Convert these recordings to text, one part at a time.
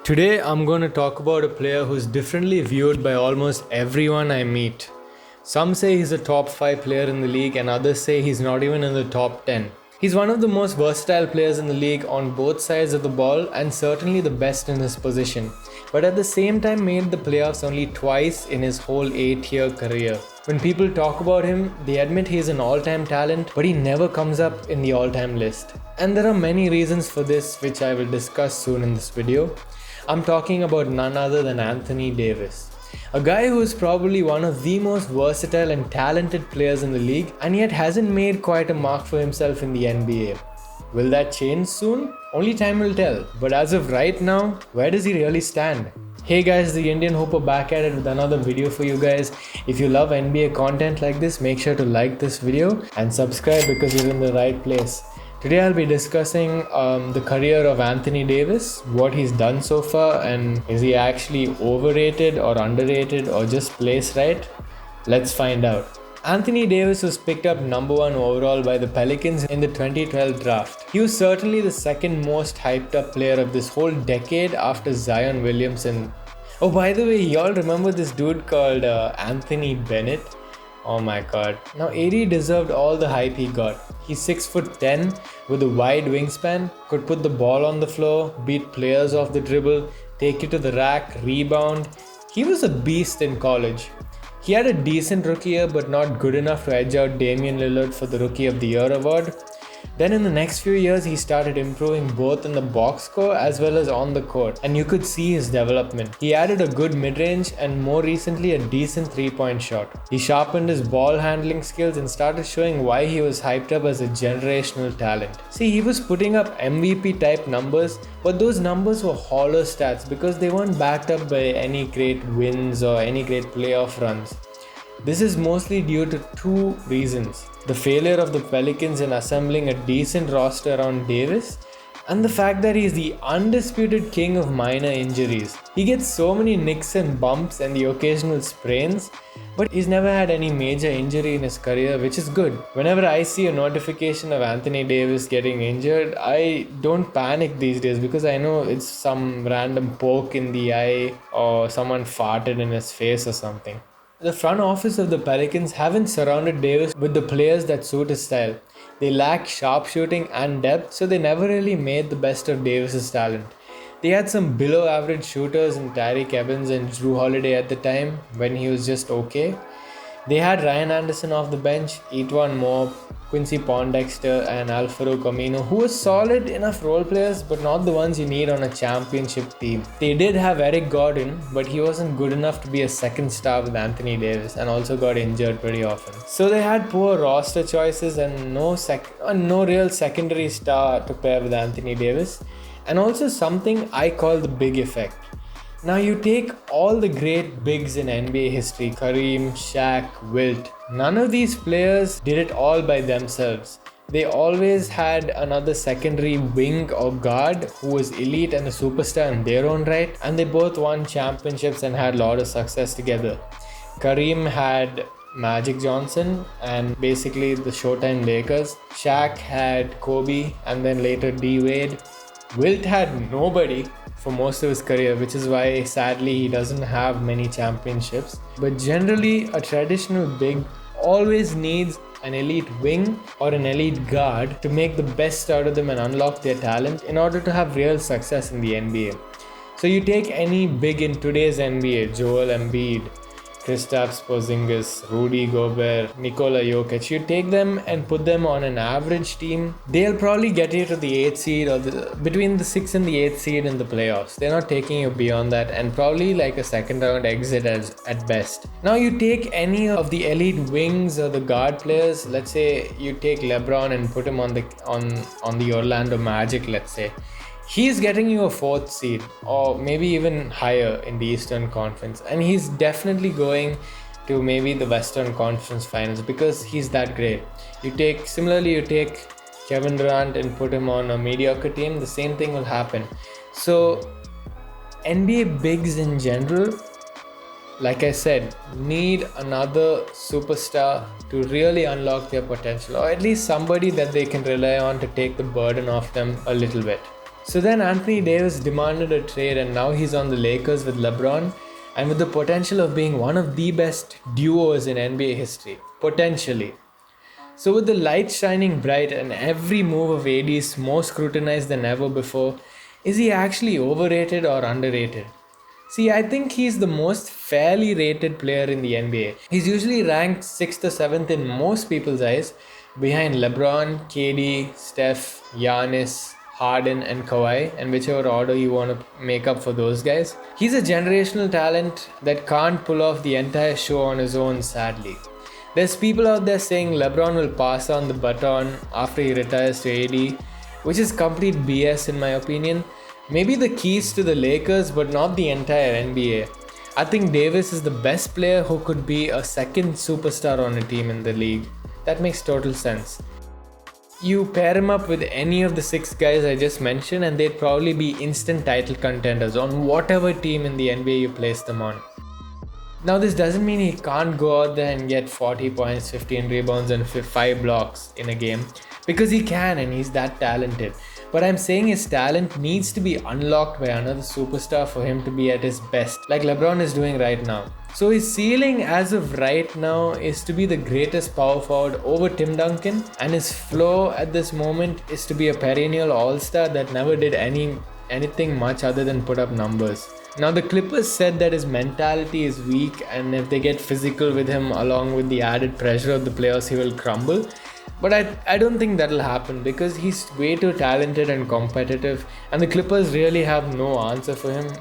Today I'm going to talk about a player who's differently viewed by almost everyone I meet. Some say he's a top 5 player in the league and others say he's not even in the top 10. He's one of the most versatile players in the league on both sides of the ball and certainly the best in his position, but at the same time made the playoffs only twice in his whole 8-year career. When people talk about him, they admit he's an all-time talent, but he never comes up in the all-time list. And there are many reasons for this, which I will discuss soon in this video. I'm talking about none other than Anthony Davis. A guy who is probably one of the most versatile and talented players in the league and yet hasn't made quite a mark for himself in the NBA. Will that change soon? Only time will tell. But as of right now, where does he really stand? Hey guys, the Indian Hooper back at it with another video for you guys. If you love NBA content like this, make sure to like this video and subscribe because you're in the right place. Today I'll be discussing the career of Anthony Davis, what he's done so far, and is he actually overrated or underrated or just placed right? Let's find out. Anthony Davis was picked up number 1 overall by the Pelicans in the 2012 draft. He was certainly the second most hyped up player of this whole decade after Zion Williamson. Oh, by the way, y'all remember this dude called Anthony Bennett? Oh my god. Now AD deserved all the hype he got. He's 6'10" with a wide wingspan, could put the ball on the floor, beat players off the dribble, take you to the rack, rebound. He was a beast in college. He had a decent rookie year but not good enough to edge out Damian Lillard for the Rookie of the Year award. Then in the next few years he started improving both in the box score as well as on the court, and you could see his development. He added a good mid-range and more recently a decent 3-point shot. He sharpened his ball handling skills and started showing why he was hyped up as a generational talent. See, he was putting up MVP type numbers, but those numbers were hollow stats because they weren't backed up by any great wins or any great playoff runs. This is mostly due to 2 reasons: the failure of the Pelicans in assembling a decent roster around Davis, and the fact that he is the undisputed king of minor injuries. He gets so many nicks and bumps and the occasional sprains, but he's never had any major injury in his career, which is good. Whenever I see a notification of Anthony Davis getting injured, I don't panic these days because I know it's some random poke in the eye or someone farted in his face or something. The front office of the Pelicans haven't surrounded Davis with the players that suit his style. They lack sharpshooting and depth, so they never really made the best of Davis's talent. They had some below average shooters in Tyreke Evans and Jrue Holiday at the time when he was just okay. They had Ryan Anderson off the bench, Etuan Moore, Quincy Pondexter and Al-Farouq Aminu, who were solid enough role players but not the ones you need on a championship team. They did have Eric Gordon, but he wasn't good enough to be a second star with Anthony Davis and also got injured pretty often. So they had poor roster choices and no real secondary star to pair with Anthony Davis, and also something I call the big effect. Now you take all the great bigs in NBA history, Kareem, Shaq, Wilt. None of these players did it all by themselves. They always had another secondary wing or guard who was elite and a superstar in their own right, and they both won championships and had a lot of success together. Kareem had Magic Johnson and basically the Showtime Lakers. Shaq had Kobe and then later D Wade. Wilt had nobody for most of his career, which is why sadly he doesn't have many championships. But generally, a traditional big always needs an elite wing or an elite guard to make the best out of them and unlock their talent in order to have real success in the NBA. So you take any big in today's NBA, Joel Embiid, Kristaps Porzingis, Rudy Gobert, Nikola Jokic, you take them and put them on an average team, they'll probably get you to the 8th seed or between the 6th and the 8th seed in the playoffs. They're not taking you beyond that and probably like a second round exit at best. Now you take any of the elite wings or the guard players, let's say you take LeBron and put him on the Orlando Magic, let's say. He's getting you a 4th seed or maybe even higher in the Eastern Conference, and he's definitely going to maybe the Western Conference Finals because he's that great. You take Kevin Durant and put him on a mediocre team, the same thing will happen. So NBA bigs in general, like I said, need another superstar to really unlock their potential, or at least somebody that they can rely on to take the burden off them a little bit. So then Anthony Davis demanded a trade, and now he's on the Lakers with LeBron and with the potential of being one of the best duos in NBA history. Potentially. So with the light shining bright and every move of AD is more scrutinized than ever before, is he actually overrated or underrated? See, I think he's the most fairly rated player in the NBA. He's usually ranked 6th or 7th in most people's eyes, behind LeBron, KD, Steph, Giannis, Harden, and Kawhi, and whichever order you want to make up for those guys. He's a generational talent that can't pull off the entire show on his own, sadly. There's people out there saying LeBron will pass on the baton after he retires to AD, which is complete BS in my opinion. Maybe the keys to the Lakers, but not the entire NBA. I think Davis is the best player who could be a second superstar on a team in the league. That makes total sense. You pair him up with any of the 6 guys I just mentioned, and they'd probably be instant title contenders on whatever team in the NBA you place them on. Now, this doesn't mean he can't go out there and get 40 points, 15 rebounds, and 5 blocks in a game, because he can and he's that talented. But I'm saying his talent needs to be unlocked by another superstar for him to be at his best, like LeBron is doing right now. So his ceiling as of right now is to be the greatest power forward over Tim Duncan, and his floor at this moment is to be a perennial all-star that never did anything much other than put up numbers. Now the Clippers said that his mentality is weak, and if they get physical with him along with the added pressure of the playoffs, he will crumble. But I don't think that'll happen, because he's way too talented and competitive, and the Clippers really have no answer for him.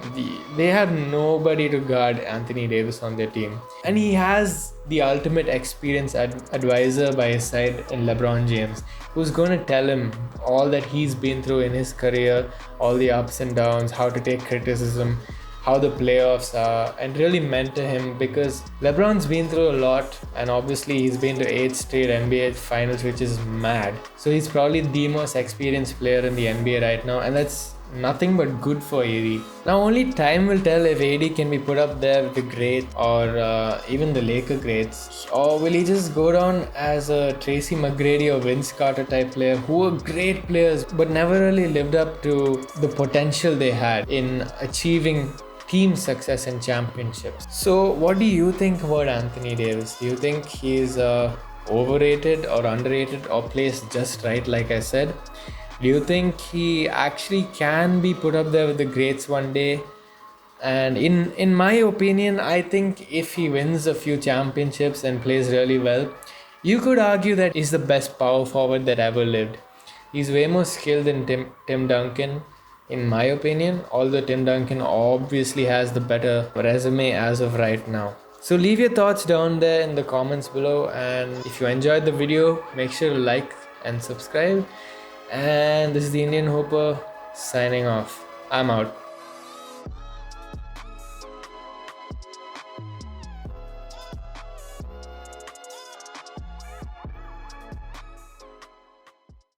They have nobody to guard Anthony Davis on their team. And he has the ultimate experienced advisor by his side in LeBron James, who's going to tell him all that he's been through in his career, all the ups and downs, how to take criticism, how the playoffs are, and really mentor him, because LeBron's been through a lot, and obviously he's been to 8 straight NBA finals, which is mad. So he's probably the most experienced player in the NBA right now, and that's nothing but good for AD. Now only time will tell if AD can be put up there with the great, or even the Laker greats, or will he just go down as a Tracy McGrady or Vince Carter type player who were great players but never really lived up to the potential they had in achieving team success and championships. So what do you think about Anthony Davis? Do you think he's overrated or underrated or placed just right, like I said? Do you think he actually can be put up there with the greats one day? And in my opinion, I think if he wins a few championships and plays really well, you could argue that he's the best power forward that ever lived. He's way more skilled than Tim Duncan, in my opinion, although Tim Duncan obviously has the better resume as of right now. So leave your thoughts down there in the comments below, and if you enjoyed the video, make sure to like and subscribe. And this is the Indian Hooper signing off. I'm out.